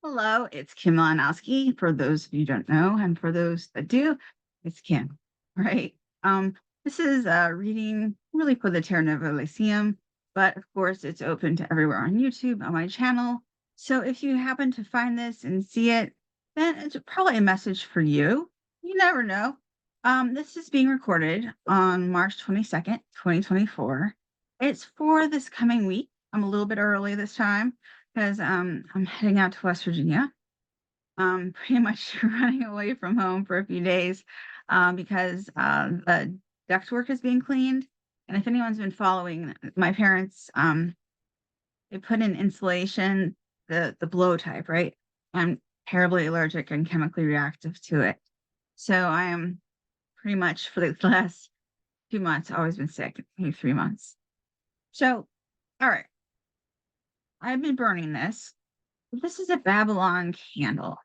Hello, it's Kim Malinowski. For those of you who don't know, and for those that do, it's Kim, right? This is a reading really for the Terra Nova Lyceum, but of course, it's open to everywhere on YouTube on my channel. So if you happen to find this and see it, then it's probably a message for you. You never know. This is being recorded on March 22nd, 2024. It's for this coming week. I'm a little bit early this time because I'm heading out to West Virginia. Pretty much running away from home for a few days because the ductwork is being cleaned. And if anyone's been following, my parents they put in insulation, the blow type, right? I'm terribly allergic and chemically reactive to it, so I am pretty much for the last 2 months always been sick, maybe 3 months. So, all right, I've been burning this. This is a Babylon candle.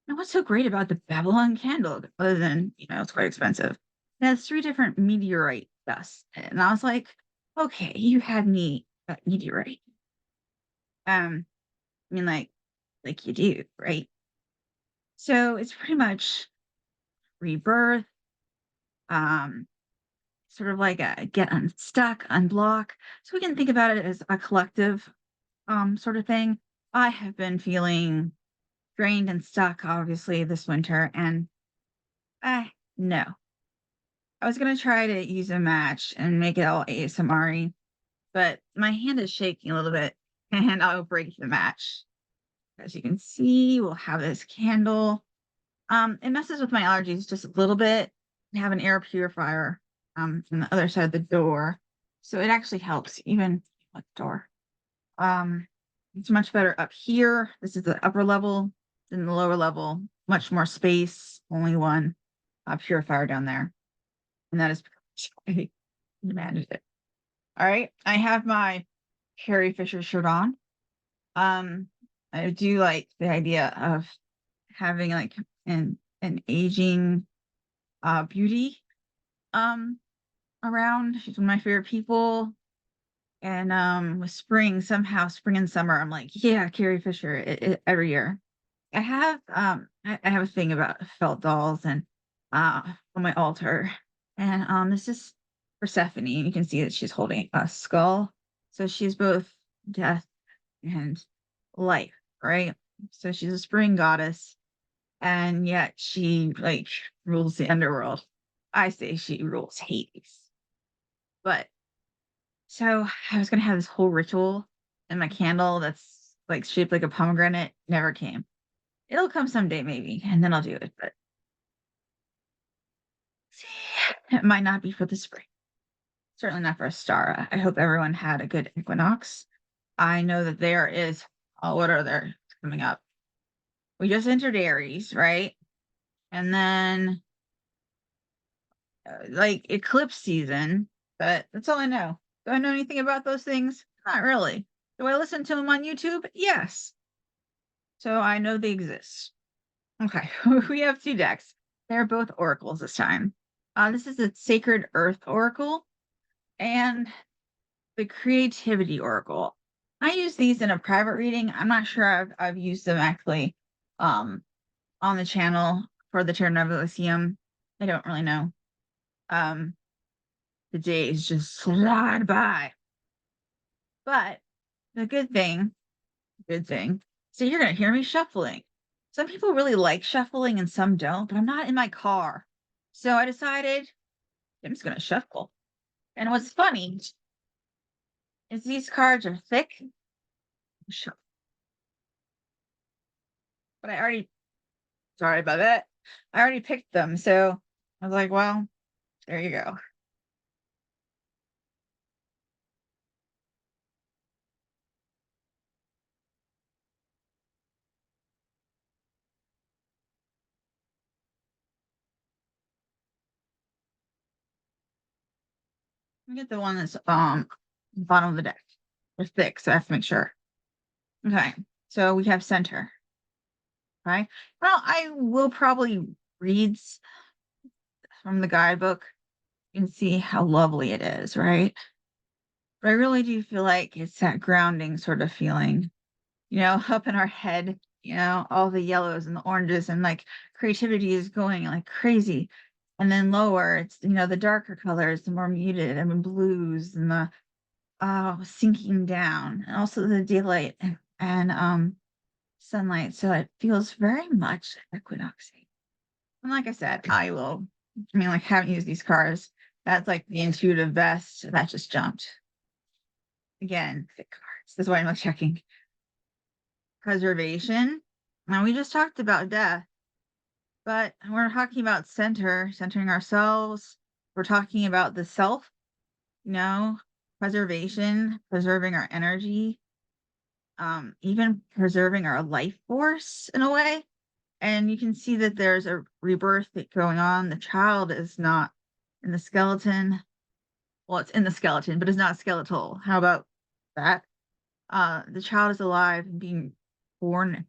Now, what's so great about the Babylon candle, other than, it's quite expensive? It has three different meteorite dusts. And I was like, okay, you had me at meteorite. I mean, like you do, right? So it's pretty much rebirth, um, sort of like a get unstuck, unblock. So we can think about it as a collective sort of thing. I have been feeling drained and stuck, obviously, this winter, and no. I was gonna try to use a match and make it all ASMR-y, but my hand is shaking a little bit, and I'll break the match. As you can see, we'll have this candle. It messes with my allergies just a little bit. I have an air purifier, on the other side of the door, so it actually helps even with the door. Um, it's much better up here. This is the upper level than the lower level. Much more space, only one, purifier down there, and that is I managed it. All right, I have my Carrie Fisher shirt on. Um, I do like the idea of having like an aging beauty um around. She's one of my favorite people. And with spring, somehow spring and summer, I'm like, yeah, Carrie Fisher every year. I have a thing about felt dolls and on my altar. And this is Persephone, and you can see that she's holding a skull. So she's both death and life, right? So she's a spring goddess, and yet she like rules the underworld. I say she rules Hades. But so I was gonna have this whole ritual and my candle that's like shaped like a pomegranate never came. It'll come someday maybe, and then I'll do it. But see, it might not be for the spring. Certainly not for Astara. I hope everyone had a good equinox. I know that there is, oh, what are there coming up? We just entered Aries, right? And then like eclipse season, but that's all I know. Do I know anything about those things? Not really. Do I listen to them on YouTube? Yes. So I know they exist. Okay, we have two decks. They're both oracles this time. This is the Sacred Earth Oracle and the Creativity Oracle. I use these in a private reading. I'm not sure I've used them actually um, on the channel for the Terra Nova Lyceum. I don't really know. Um, the days just slide by. But the good thing, so you're gonna hear me shuffling. Some people really like shuffling and some don't, but I'm not in my car. So I decided I'm just gonna shuffle. And what's funny is these cards are thick, but I already sorry about that. I already picked them. So I was like, well, there you go. Let me get the one that's bottom of the deck. They're thick, so I have to make sure. Okay. So we have center. Right. Well, I will probably read from the guidebook and see how lovely it is, right? But I really do feel like it's that grounding sort of feeling. up in our head, all the yellows and the oranges and like creativity is going like crazy. And then lower, it's, the darker colors, the more muted and the blues and the sinking down, and also the daylight and sunlight. So it feels very much equinoxy. And like I said, like haven't used these cards. That's like the intuitive best. That just jumped. Again, thick cards. That's why I'm like checking. Preservation. Now we just talked about death, but we're talking about centering ourselves. We're talking about the self, preservation, preserving our energy, even preserving our life force in a way. And you can see that there's a rebirth going on. The child is not in the skeleton. Well, it's in the skeleton, but it's not skeletal. How about that? The child is alive and being reborn,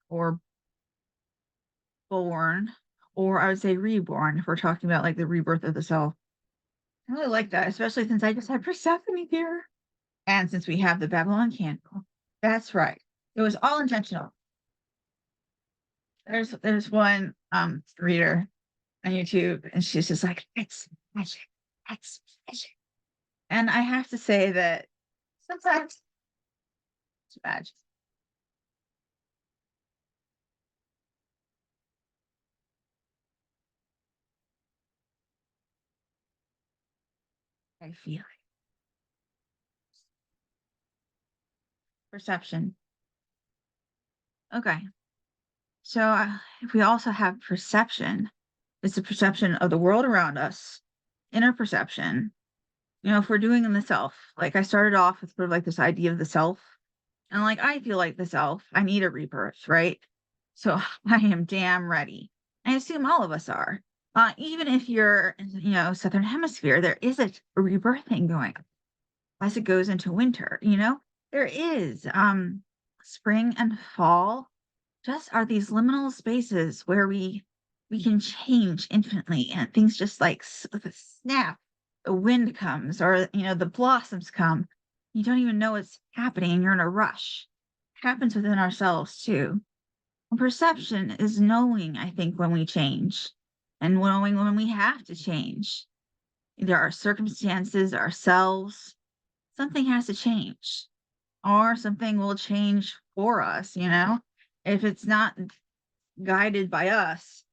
or born, or I would say reborn if we're talking about like the rebirth of the self. I really like that, especially since I just had Persephone here. And since we have the Babylon candle. That's right. It was all intentional. There's one reader on YouTube, and she's just like, it's magic, it's magic. And I have to say that sometimes it's magic. I feel it. Perception. Okay. So if we also have perception, it's the perception of the world around us, inner perception. If we're doing in the self, like I started off with sort of like this idea of the self, and like I feel like the self, I need a rebirth, right? So I am damn ready. I assume all of us are. Even if you're, Southern Hemisphere, there is a rebirthing going on as it goes into winter. There is spring and fall just are these liminal spaces where we can change infinitely and things just like with a snap, the wind comes or the blossoms come. You don't even know what's happening and you're in a rush. It happens within ourselves too. Perception is knowing, I think, when we change and knowing when we have to change. Either our circumstances, ourselves, something has to change, or something will change for us. If it's not guided by us,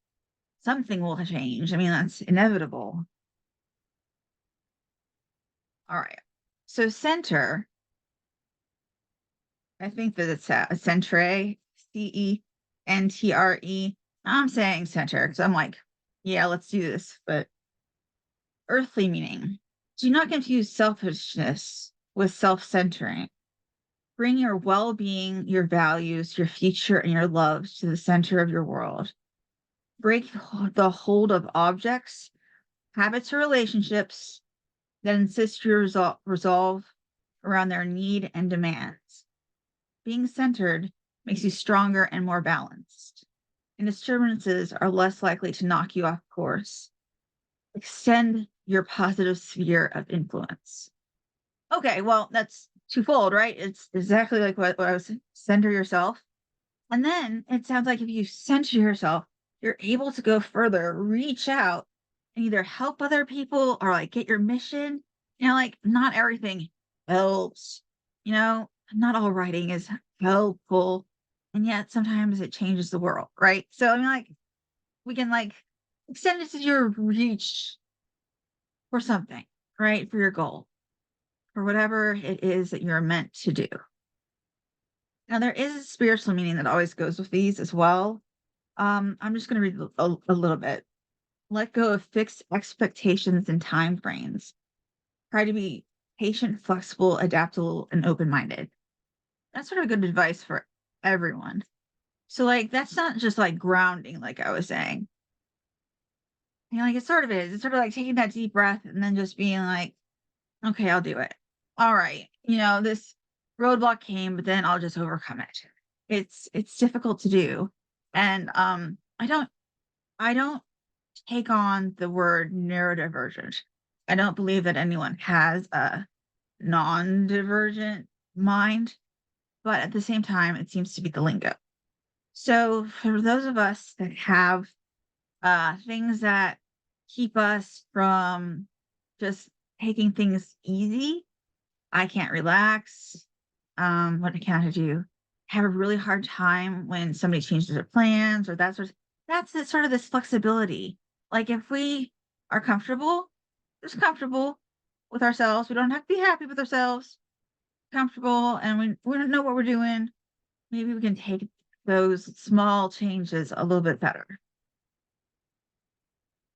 something will change. I mean, that's inevitable. All right. So center, I think that it's a centre, CENTRE. I'm saying center because I'm like, yeah, let's do this. But earthly meaning. Do not confuse selfishness with self centering. Bring your well being, your values, your future, and your love to the center of your world. Break the hold of objects, habits, or relationships that insist you resolve around their need and demands. Being centered makes you stronger and more balanced, and disturbances are less likely to knock you off course. Extend your positive sphere of influence. Okay, well, that's twofold, right? It's exactly like what I was saying. Center yourself. And then it sounds like if you center yourself, you're able to go further, reach out, and either help other people or like get your mission. Like not everything helps, not all writing is helpful. And yet sometimes it changes the world, right? So I mean, like, we can like extend it to your reach for something, right? For your goal, for whatever it is that you're meant to do. Now, there is a spiritual meaning that always goes with these as well. I'm just going to read a little bit. Let go of fixed expectations and time frames. Try to be patient, flexible, adaptable, and open minded. That's sort of good advice for everyone. So, like, that's not just like grounding, like I was saying. Like it sort of is. It's sort of like taking that deep breath and then just being like, okay, I'll do it. All right. This roadblock came, but then I'll just overcome it. It's difficult to do. And I don't take on the word neurodivergent. I don't believe that anyone has a non-divergent mind, but at the same time, it seems to be the lingo. So for those of us that have things that keep us from just taking things easy, I can't relax. What can I do? Have a really hard time when somebody changes their plans or that's the sort of this flexibility. Like if we are comfortable, just comfortable with ourselves. We don't have to be happy with ourselves. Comfortable and we don't know what we're doing. Maybe we can take those small changes a little bit better.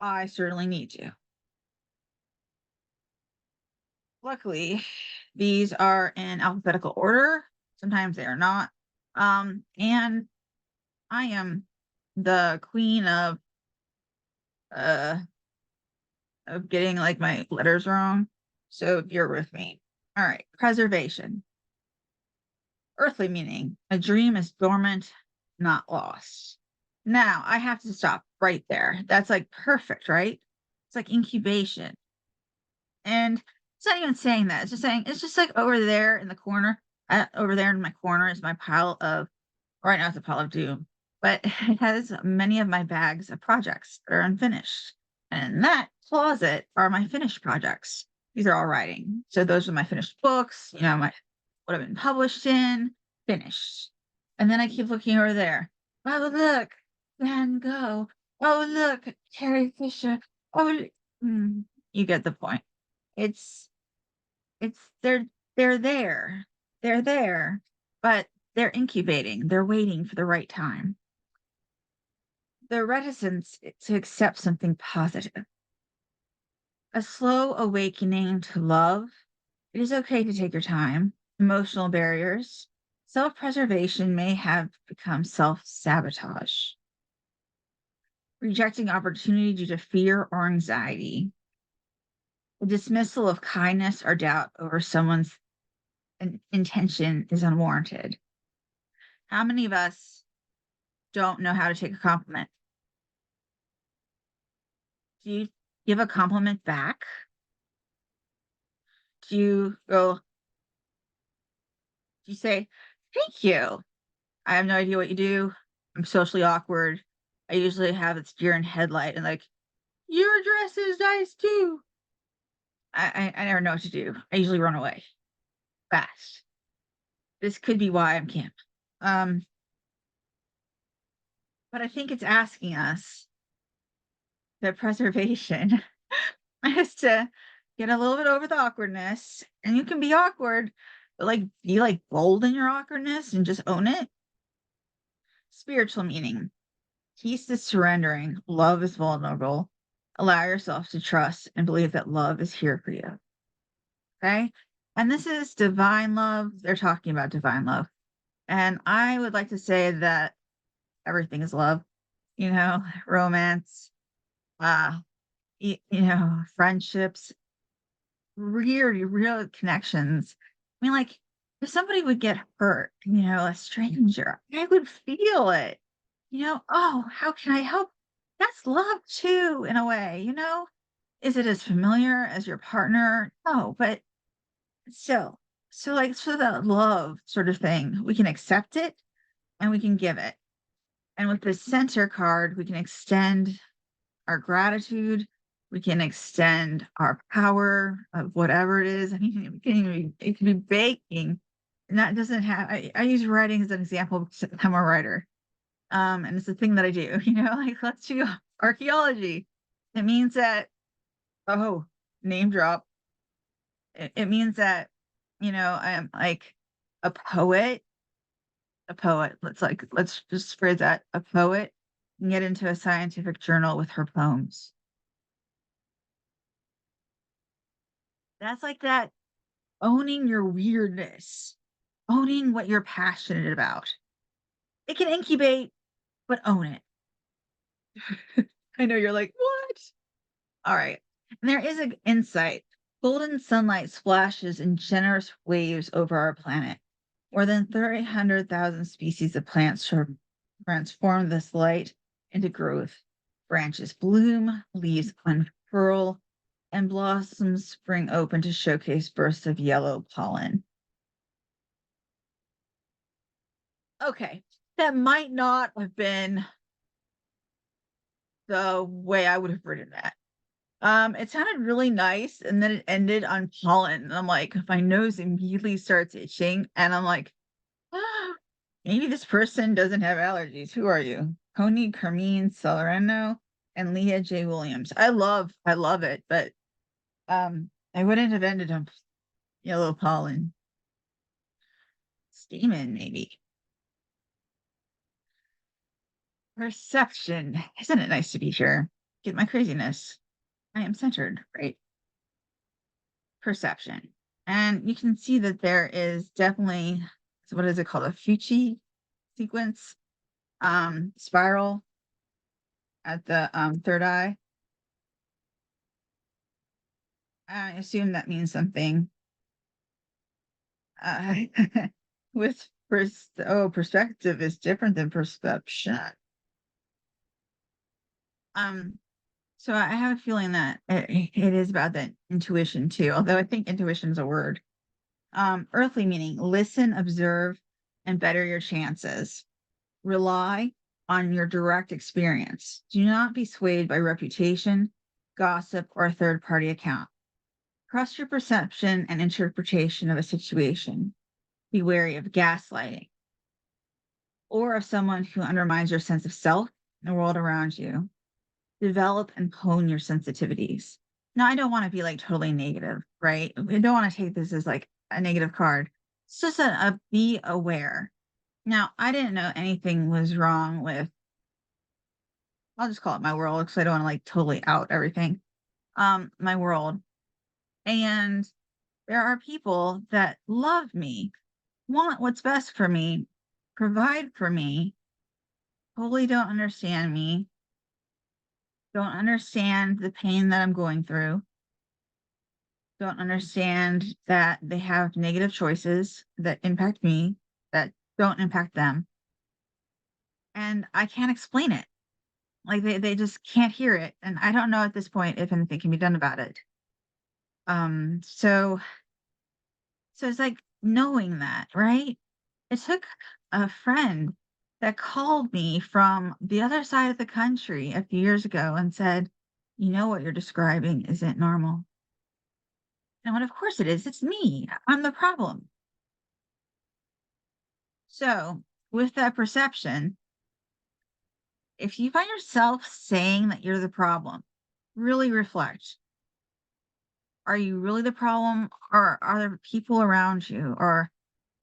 I certainly need to. Luckily, these are in alphabetical order. Sometimes they are not. And I am the queen uh of getting like my letters wrong. So you're with me. All right. Preservation. Earthly meaning. A dream is dormant, not lost. Now I have to stop right there. That's like perfect, right? It's like incubation. And it's not even saying that. It's just saying it's just like over there in the corner. Over there in my corner is my pile of right now it's a pile of doom, but it has many of my bags of projects that are unfinished. And in that closet are my finished projects. These are all writing. So those are my finished books, my what I've been published in, finished. And then I keep looking over there. Oh, look, Van Gogh. Oh, look, Carrie Fisher. Oh, you get the point. It's it's they're there. They're there, but they're incubating. They're waiting for the right time. The reticence to accept something positive. A slow awakening to love. It is okay to take your time. Emotional barriers. Self-preservation may have become self-sabotage. Rejecting opportunity due to fear or anxiety. A dismissal of kindness or doubt over someone's intention is unwarranted. How many of us don't know how to take a compliment? Do you give a compliment back? Do you say, thank you? I have no idea what you do. I'm socially awkward. I usually have its deer in headlight and like, your dress is nice too. I never know what to do. I usually run away fast. This could be why I'm camp. Um, but I think it's asking us that preservation is to get a little bit over the awkwardness. And you can be awkward, but like be like bold in your awkwardness and just own it. Spiritual meaning. Peace is surrendering. Love is vulnerable. Allow yourself to trust and believe that love is here for you. Okay. And this is divine love. They're talking about divine love. And I would like to say that everything is love, romance, uh, friendships, real connections. I mean, like, if somebody would get hurt, a stranger, I would feel it. Oh, how can I help? That's love too, in a way, Is it as familiar as your partner? No, but still. So, like, so that love sort of thing, we can accept it and we can give it. And with the center card, we can extend our gratitude. We can extend our power of whatever it is. I mean, it can be baking. And that doesn't have, I use writing as an example because I'm a writer. And it's the thing that I do, like let's do archaeology. It means that, oh, name drop. It means that, I am like a poet, let's just phrase that, a poet can get into a scientific journal with her poems. That's like that owning your weirdness, owning what you're passionate about. It can incubate, but own it. I know you're like, what? All right. And there is an insight. Golden sunlight splashes in generous waves over our planet. More than 300,000 species of plants transform this light into growth. Branches bloom, leaves unfurl, and blossoms spring open to showcase bursts of yellow pollen. Okay. That might not have been the way I would have written that. It sounded really nice, and then it ended on pollen, and I'm like, my nose immediately starts itching, and I'm like, "Ah, maybe this person doesn't have allergies. Who are you? Tony Carmine Salerno and Leah J. Williams. I love it, but I wouldn't have ended on yellow pollen. Stamen, maybe. Perception. Isn't it nice to be sure? Get my craziness. I am centered, right? Perception. And you can see that there is definitely, so what is it called? A Fucci sequence, spiral at the third eye. I assume that means something. Uh, with perspective is different than perception. Um, so I have a feeling that it is about that intuition too, although I think intuition is a word. Earthly meaning listen, observe, and better your chances. Rely on your direct experience. Do not be swayed by reputation, gossip, or a third party account. Trust your perception and interpretation of a situation. Be wary of gaslighting or of someone who undermines your sense of self and the world around you. Develop and hone your sensitivities. Now, I don't want to be like totally negative, right? I don't want to take this as like a negative card. It's just a be aware. Now, I didn't know anything was wrong with, I'll just call it my world because I don't want to like totally out everything. My world. And there are people that love me, want what's best for me, provide for me, totally don't understand me, don't understand the pain that I'm going through, don't understand that they have negative choices that impact me, that don't impact them. And I can't explain it. Like they just can't hear it. And I don't know at this point if anything can be done about it. Um, so so it's like knowing that, right? It took a friend that called me from the other side of the country a few years ago and said, "You know what you're describing isn't normal." And I went, "Of course it is. It's me. I'm the problem." So, with that perception, if you find yourself saying that you're the problem, really reflect. Are you really the problem, or are there people around you, or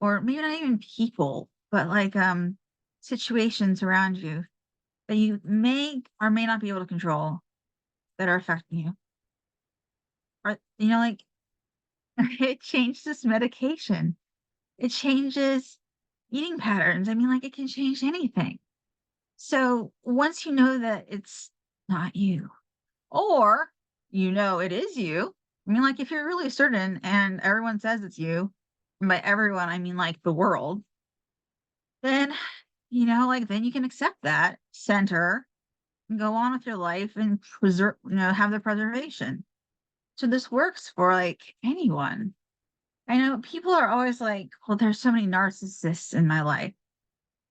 maybe not even people, but like situations around you that you may or may not be able to control that are affecting you? Or like it changes medication. It changes eating patterns. I mean, like it can change anything. So once you know that it's not you, or it is you. I mean, like if you're really certain and everyone says it's you, and by everyone I mean like the world, then like then you can accept that center and go on with your life and preserve, have the preservation. So this works for like anyone. I know people are always like, well, there's so many narcissists in my life.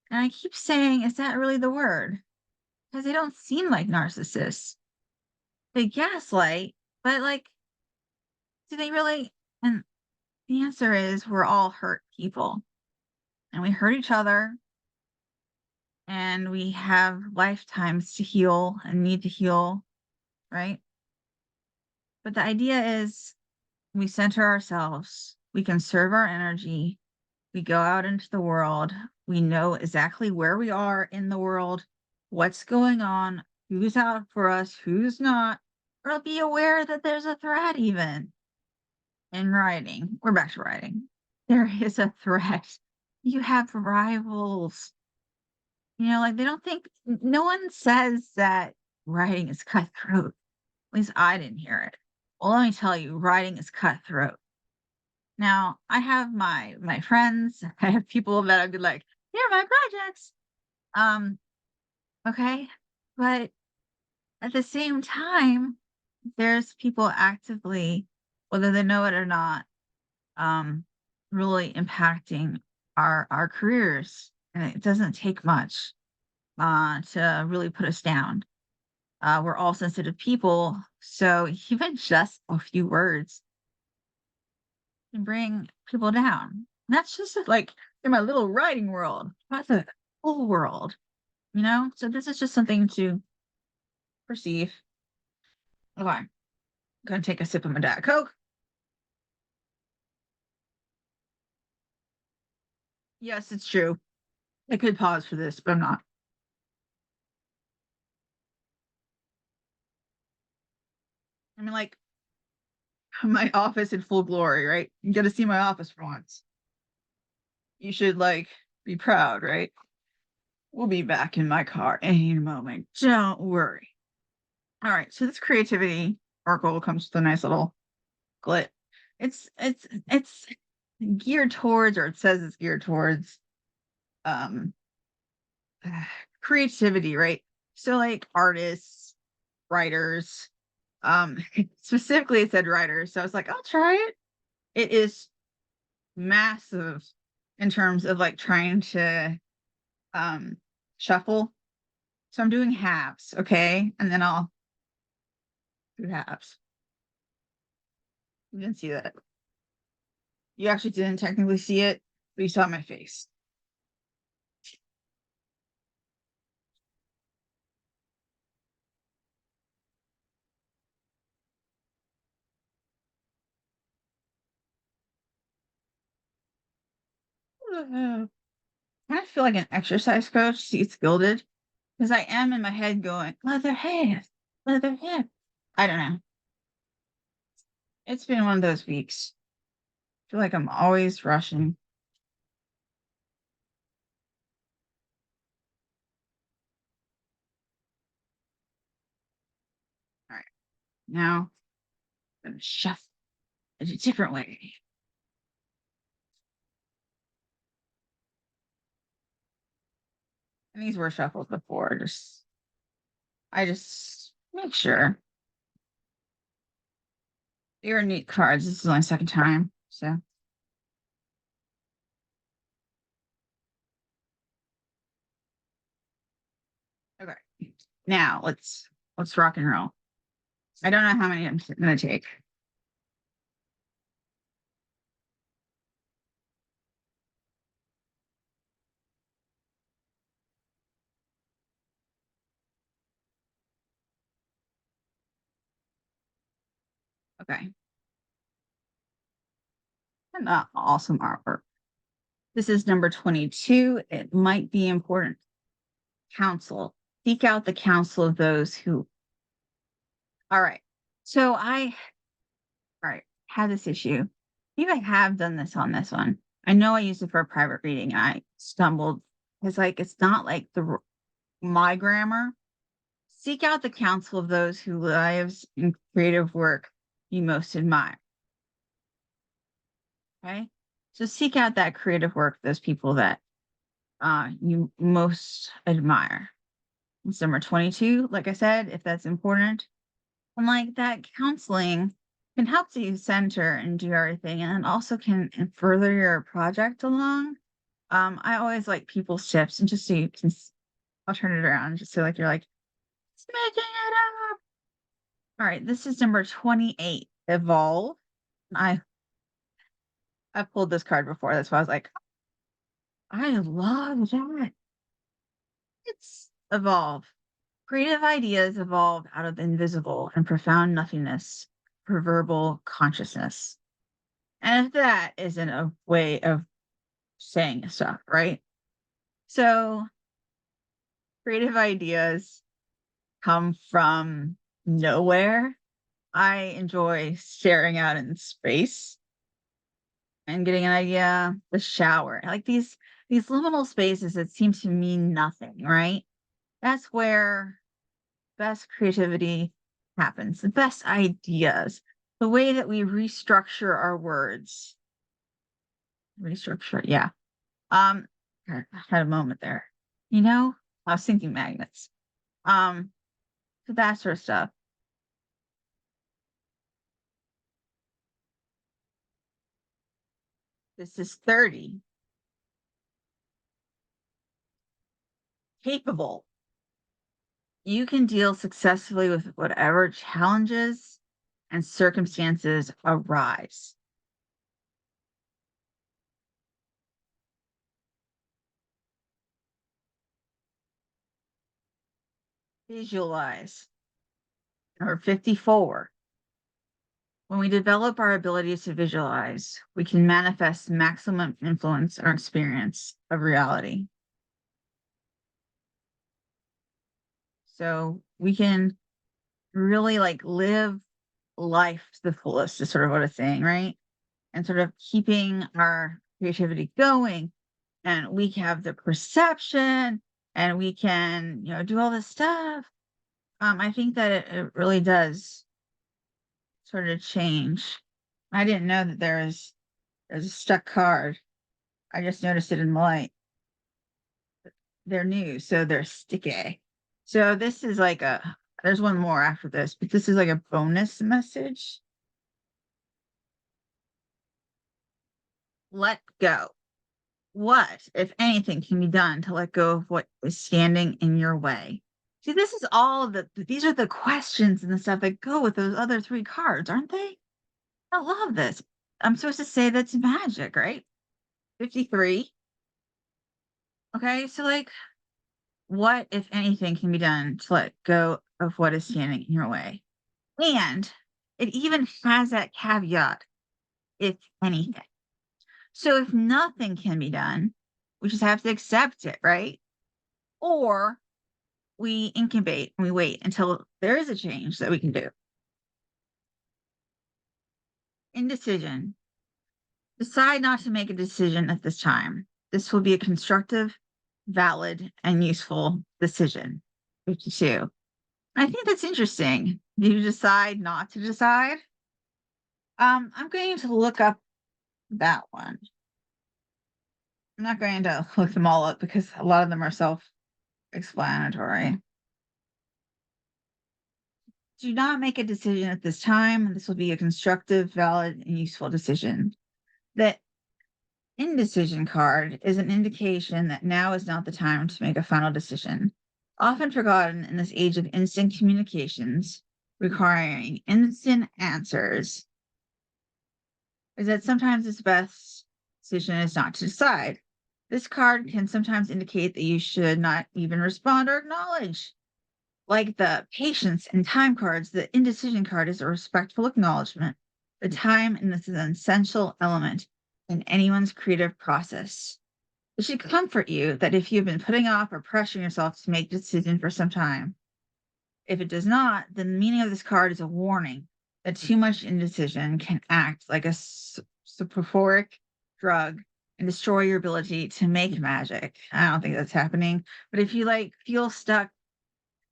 And I keep saying, is that really the word? Because they don't seem like narcissists. They gaslight, but like, do they really? And the answer is we're all hurt people and we hurt each other and we have lifetimes to heal and need to heal, right? But the idea is we center ourselves, we conserve our energy, we go out into the world, we know exactly where we are in the world, what's going on, who's out for us, who's not, or be aware that there's a threat even in writing. We're back to writing. There is a threat. You have rivals. Like they don't think, no one says that writing is cutthroat. At least I didn't hear it. Well, let me tell you, writing is cutthroat. Now, I have my friends, I have people that I'd be like, "Here are my projects." Um, okay, but at the same time, there's people actively, whether they know it or not, um, really impacting our careers and it doesn't take much to really put us down. We're all sensitive people, so even just a few words can bring people down. And that's just like in my little writing world, not the whole world, you know? So this is just something to perceive. Okay, I'm gonna take a sip of my Diet Coke. Yes, it's true. I could pause for this, but I'm not. I mean, like, my office in full glory, right? You get to see my office for once. You should, like, be proud, right? We'll be back in my car any moment. Don't worry. All right. So this creativity oracle comes with a nice little glit. It's geared towards, or it says it's geared towards, um creativity, right? So like artists, writers, specifically it said writers. So I was like, I'll try it. It is massive in terms of like trying to um shuffle. So I'm doing halves, okay? And then I'll do halves. You didn't see that. You actually didn't technically see it, but you saw my face. I kind of feel like an exercise coach seats gilded because I am in my head going, leather hands, leather hands. I don't know. It's been one of those weeks. I feel like I'm always rushing. All right. Now I'm gonna shuffle in a different way. And these were shuffled before. I just make sure. They are neat cards. This is my second time. So okay. Now let's rock and roll. I don't know how many I'm gonna take. Okay. And awesome artwork. This is number 22. It might be important. Counsel. Seek out the counsel of those who. All right. So all right, had this issue. I think I have done this on this one. I know I used it for a private reading and I stumbled. It's like it's not like my grammar. Seek out the counsel of those whose lives and creative work you most admire. Okay. So seek out that creative work, those people that you most admire. It's number 22, like I said, if that's important. And like that counseling can help you center and do everything, and it also can further your project along. I always like people's tips, and just so you can, I'll turn it around, just so like you're like, it's making it up. All right, this is number 28, evolve. I I've pulled this card before, that's why I was like, I love that. It's evolve. Creative ideas evolve out of invisible and profound nothingness, proverbial consciousness. And if that isn't a way of saying stuff, right? So creative ideas come from nowhere. I enjoy staring out in space and getting an idea. The shower, like these liminal spaces that seem to mean nothing, right? That's where best creativity happens. The best ideas, the way that we restructure our words. Restructure, yeah. Um, I had a moment there. You know, I was thinking magnets. Um, so that sort of stuff. This is 30. capable. You can deal successfully with whatever challenges and circumstances arise. Visualize. Number 54. When we develop our ability to visualize, we can manifest maximum influence or experience of reality. So we can really like live life to the fullest, is sort of what it's saying, right? And sort of keeping our creativity going. And we have the perception and we can, do all this stuff. I think that it really does sort of change. I didn't know that there's a stuck card. I just noticed it in the light. They're new, so they're sticky. So this is like there's one more after this, but this is like a bonus message. Let go. What, if anything, can be done to let go of what is standing in your way? See, this is all these are the questions and the stuff that go with those other three cards, aren't they? I love this. I'm supposed to say that's magic, right? 53. Okay, so like, what, if anything, can be done to let go of what is standing in your way? And it even has that caveat, if anything. So if nothing can be done, we just have to accept it, right? Or we incubate and we wait until there is a change that we can do. Indecision. Decide not to make a decision at this time. This will be a constructive, valid, and useful decision. 52. I think that's interesting. Do you decide not to decide? I'm going to look up that one. I'm not going to look them all up because a lot of them are self-explanatory. Do not make a decision at this time. This will be a constructive, valid, and useful decision. The indecision card is an indication that now is not the time to make a final decision. Often forgotten in this age of instant communications requiring instant answers, is that sometimes the best decision is not to decide. This card can sometimes indicate that you should not even respond or acknowledge. Like the patience and time cards, the indecision card is a respectful acknowledgement. The time in this is an essential element in anyone's creative process. It should comfort you that if you've been putting off or pressuring yourself to make a decision for some time, if it does not, then the meaning of this card is a warning that too much indecision can act like a soporific drug and destroy your ability to make magic. I don't think that's happening. But if you like feel stuck,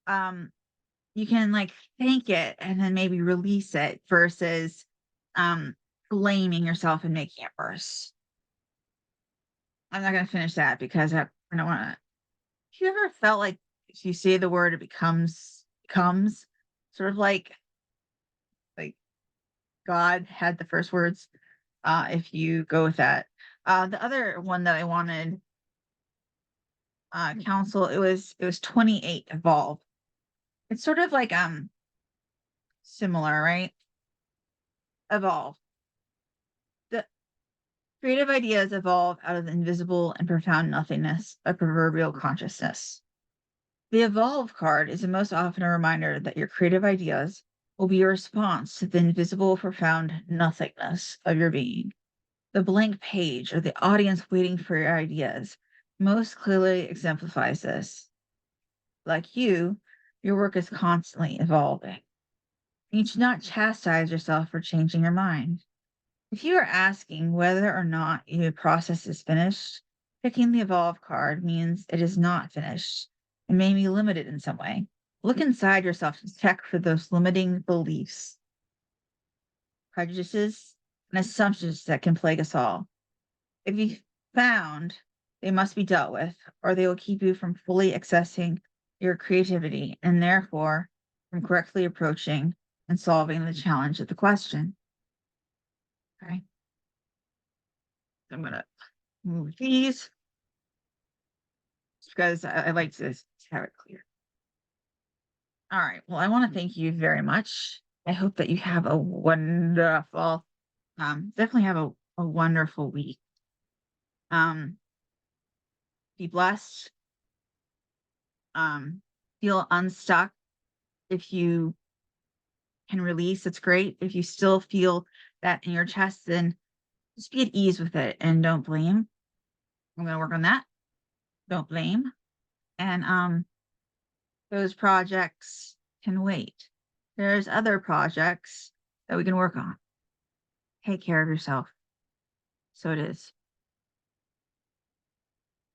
um, you can like thank it and then maybe release it versus um blaming yourself and making it worse. I'm not gonna finish that because I don't wanna. Have you ever felt like if you say the word it becomes sort of like God had the first words, if you go with that. The other one that I wanted counsel, it was 28 evolve. It's sort of like similar, right? Evolve. The creative ideas evolve out of the invisible and profound nothingness of proverbial consciousness. The evolve card is most often a reminder that your creative ideas will be a response to the invisible, profound nothingness of your being. The blank page or the audience waiting for your ideas most clearly exemplifies this. Like you, your work is constantly evolving. You should not chastise yourself for changing your mind. If you are asking whether or not your process is finished, picking the evolve card means it is not finished and may be limited in some way. Look inside yourself to check for those limiting beliefs, prejudices, and assumptions that can plague us all. If you found they must be dealt with, or they will keep you from fully accessing your creativity and therefore from correctly approaching and solving the challenge of the question. Okay. I'm going to move these. because I like to have it clear. All right. Well, I want to thank you very much. I hope that you have a wonderful, definitely have a wonderful week. Um, be blessed. Feel unstuck. If you can release, it's great. If you still feel that in your chest, then just be at ease with it and don't blame. I'm gonna work on that. Don't blame. And those projects can wait. There's other projects that we can work on. Take care of yourself. So it is.